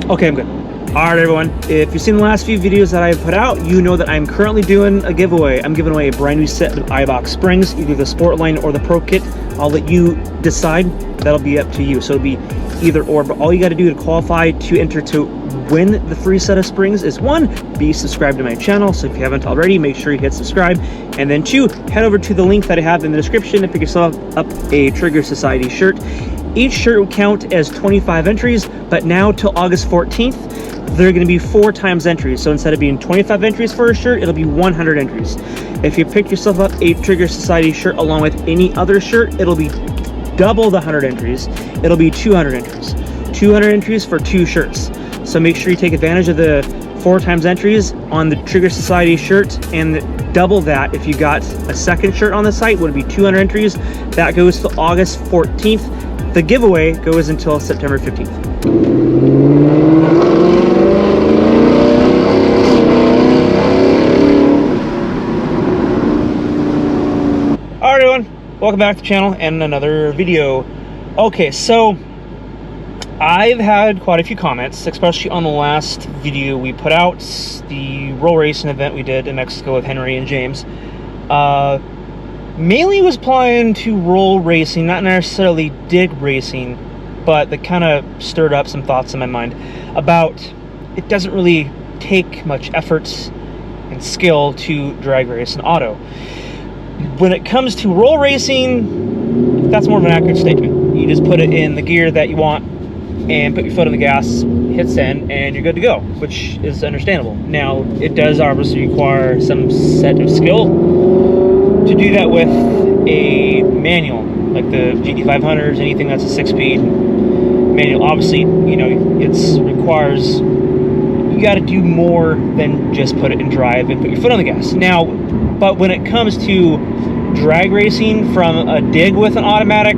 Okay, I'm good. Alright everyone, if you've seen the last few videos that I've put out, you know that I'm currently doing a giveaway. I'm giving away a brand new set of iBox springs, either the Sport line or the Pro Kit. I'll let you decide. That'll be up to you. So it'll be either or, but all you got to do to qualify to enter to win the free set of springs is 1, be subscribed to my channel. So if you haven't already, make sure you hit subscribe. And then 2, head over to the link that I have in the description and pick yourself up a Trigger Society shirt. Each shirt will count as 25 entries, but now till August 14th, they're going to be 4 times entries. So instead of being 25 entries for a shirt, it'll be 100 entries. If you pick yourself up a Trigger Society shirt along with any other shirt, it'll be double the 100 entries. It'll be 200 entries. 200 entries for 2 shirts. So make sure you take advantage of the 4 times entries on the Trigger Society shirt, and double that if you got a second shirt on the site, would be 200 entries. That goes to August 14th. The giveaway goes until September 15th. Alright everyone, welcome back to the channel and another video. Okay, so I've had quite a few comments, especially on the last video we put out, the roll racing event we did in Mexico with Henry and James. Mainly was applying to roll racing, not necessarily dig racing, but that kind of stirred up some thoughts in my mind about it doesn't really take much effort and skill to drag race an auto. When it comes to roll racing, that's more of an accurate statement. You just put it in the gear that you want and put your foot on the gas, hit send, and you're good to go, which is understandable. Now, it does obviously require some set of skill to do that with a manual, like the GT500s, anything that's a 6-speed manual. Obviously, you know, it requires, you got to do more than just put it in drive and put your foot on the gas. Now, but when it comes to drag racing from a dig with an automatic,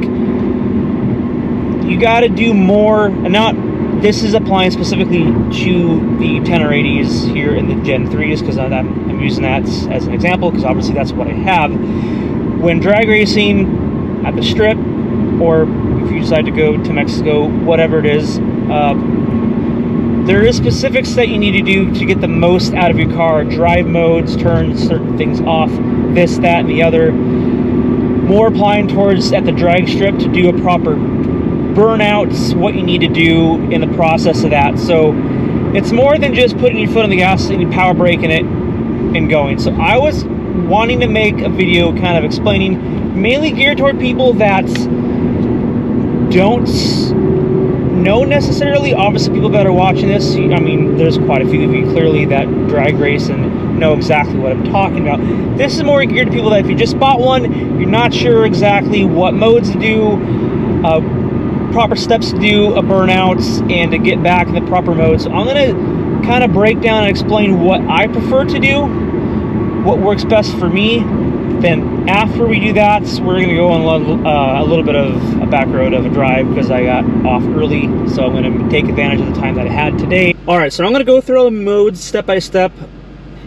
you got to do more. And not, this is applying specifically to the 10R80s here in the Gen 3s, because I'm using that as an example, because obviously that's what I have. When drag racing at the strip, or if you decide to go to Mexico, whatever it is, there is specifics that you need to do to get the most out of your car. Drive modes, turn certain things off, this, that, and the other. More applying towards at the drag strip to do a proper burnouts, what you need to do in the process of that. So it's more than just putting your foot on the gas and you power braking it and going. So I was wanting to make a video kind of explaining, mainly geared toward people that don't know necessarily. Obviously people that are watching this, I mean, there's quite a few of you clearly that drag race and know exactly what I'm talking about. This is more geared to people that if you just bought one, you're not sure exactly what modes to do, proper steps to do a burnout, and to get back in the proper mode. So I'm going to kind of break down and explain what I prefer to do, what works best for me. Then after we do that, we're going to go on a little bit of a back road of a drive because I got off early, so I'm going to take advantage of the time that I had today. Alright, so I'm going to go through all the modes step by step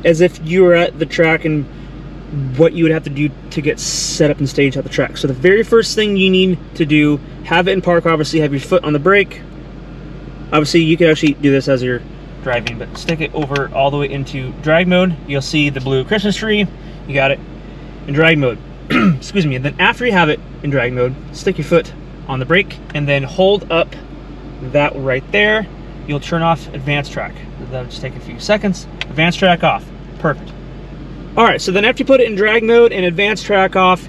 as if you were at the track and what you would have to do to get set up and staged at the track. So the very first thing you need to do, have it in park, obviously have your foot on the brake. Obviously you can actually do this as you're driving, but stick it over all the way into drag mode. You'll see the blue Christmas tree. You got it in drag mode. Excuse me. And then after you have it in drag mode, stick your foot on the brake and then hold up that right there. You'll turn off advanced track. That'll just take a few seconds. Advanced track off. Perfect. Alright, so then after you put it in drag mode and advanced track off,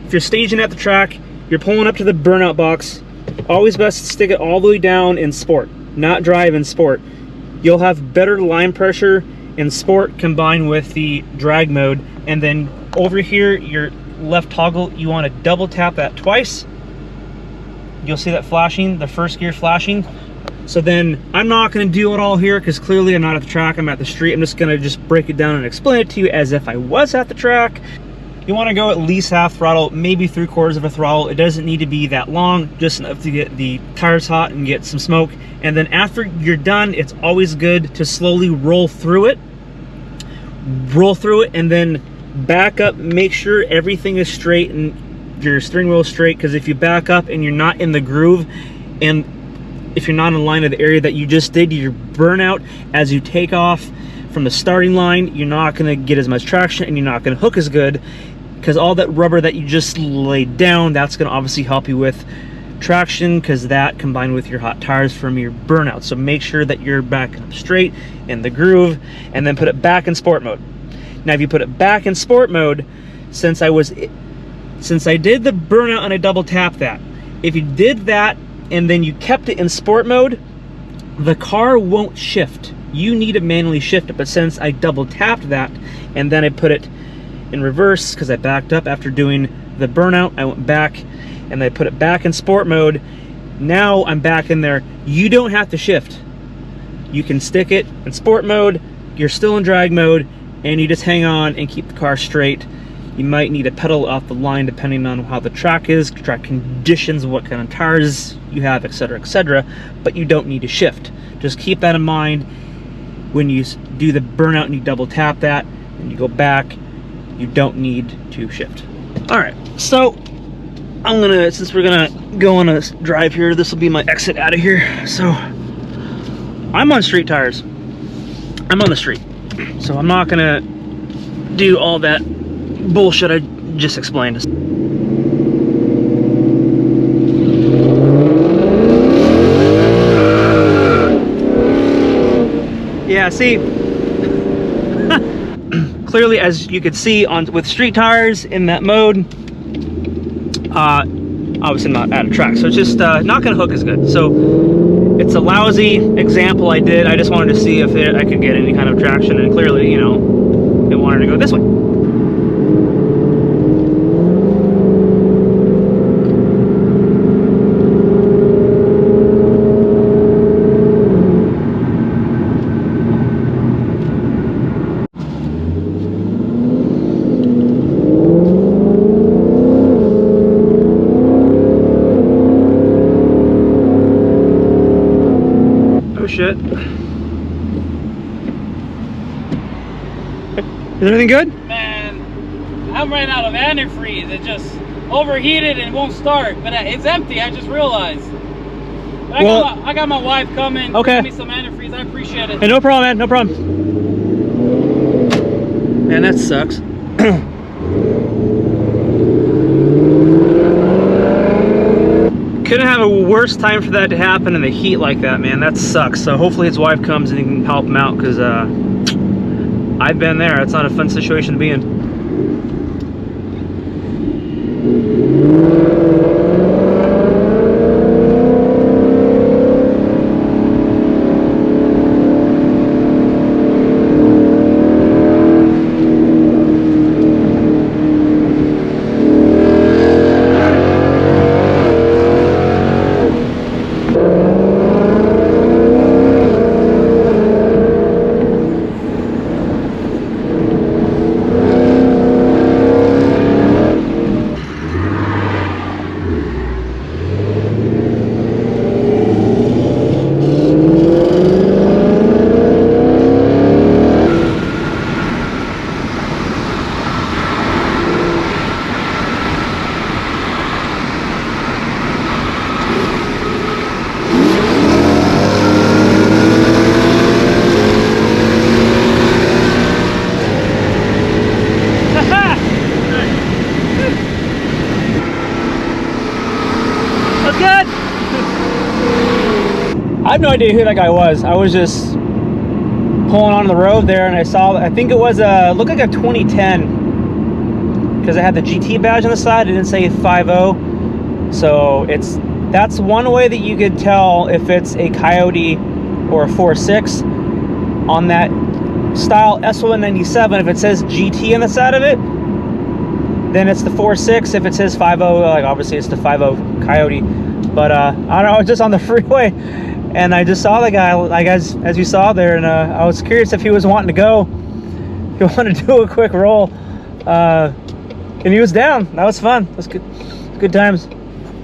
if you're staging at the track, you're pulling up to the burnout box, always best to stick it all the way down in sport, not drive in sport. You'll have better line pressure in sport combined with the drag mode. And then over here, your left toggle, you want to double tap that twice. You'll see that flashing, the first gear flashing. So then I'm not going to do it all here because clearly I'm not at the track, I'm at the street. I'm just going to just break it down and explain it to you as if I was at the track. You want to go at least half throttle, maybe 3/4 of a throttle. It doesn't need to be that long, just enough to get the tires hot and get some smoke. And then after you're done, it's always good to slowly roll through it, and then Back up, make sure everything is straight and your steering wheel is straight, because if you back up and you're not in the groove, and if you're not in line of the area that you just did, your burnout as you take off from the starting line, you're not going to get as much traction and you're not going to hook as good, because all that rubber that you just laid down, that's going to obviously help you with traction, because that combined with your hot tires from your burnout. So make sure that you're back up straight in the groove, and then put it back in sport mode. Now if you put it back in sport mode, since I did the burnout and I double tapped that, if you did that and then you kept it in sport mode, the car won't shift. You need to manually shift it. But since I double tapped that and then I put it in reverse because I backed up after doing the burnout, I went back and I put it back in sport mode. Now I'm back in there. You don't have to shift. You can stick it in sport mode, you're still in drag mode, and you just hang on and keep the car straight. You might need a pedal off the line depending on how the track is, track conditions, what kind of tires you have, etc., but you don't need to shift. Just keep that in mind when you do the burnout and you double tap that and you go back, you don't need to shift. All right, so I'm gonna, since we're gonna go on a drive here, this will be my exit out of here. So I'm on street tires. I'm on the street. So I'm not gonna do all that bullshit I just explained. Yeah, see, clearly as you could see with street tires in that mode, obviously not out of track, so it's just not gonna hook as good. So it's a lousy example I did. I just wanted to see if I could get any kind of traction, and clearly, you know, it wanted to go this way. Shit. Is everything good? Man, I'm running out of antifreeze. It just overheated and it won't start. But it's empty, I just realized. But I got my wife coming. Okay. Give me some antifreeze. I appreciate it. Hey, no problem, man. No problem. Man, that sucks. Couldn't have a worse time for that to happen in the heat like that, man. That sucks. So hopefully his wife comes and he can help him out, because I've been there. It's not a fun situation to be in. I have no idea who that guy was. I was just pulling on the road there and I saw, I think it was looked like a 2010, because it had the GT badge on the side. It didn't say 50. So that's one way that you could tell if it's a Coyote or a 4.6 on that style S197. If it says GT on the side of it, then it's the 4.6. If it says 50, like obviously it's the 50 Coyote. But I don't know, I was just on the freeway and I just saw the guy, like as you saw there, and I was curious if he was wanting to go. He wanted to do a quick roll, and he was down. That was fun. That was good. Good times.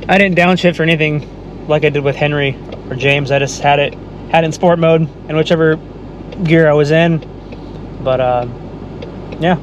I didn't downshift or anything like I did with Henry or James. I just had it in sport mode in whichever gear I was in. But yeah.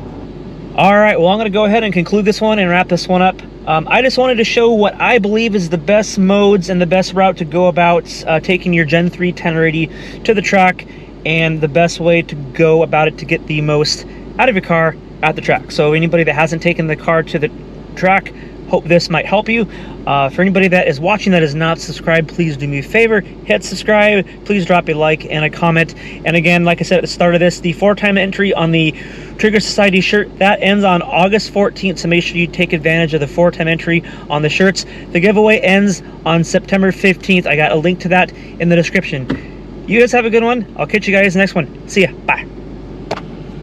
All right, well, I'm going to go ahead and conclude this one and wrap this one up. I just wanted to show what I believe is the best modes and the best route to go about taking your Gen 3 1080 to the track, and the best way to go about it to get the most out of your car at the track. So anybody that hasn't taken the car to the track, hope this might help you. For anybody that is watching that is not subscribed, please do me a favor, hit subscribe, please drop a like and a comment. And again, like I said at the start of this, the 4-time entry on the Trigger Society shirt, that ends on August 14th, so make sure you take advantage of the 4-time entry on the shirts. The giveaway ends on September 15th. I got a link to that in the description. You guys have a good one. I'll catch you guys next one. See ya. Bye.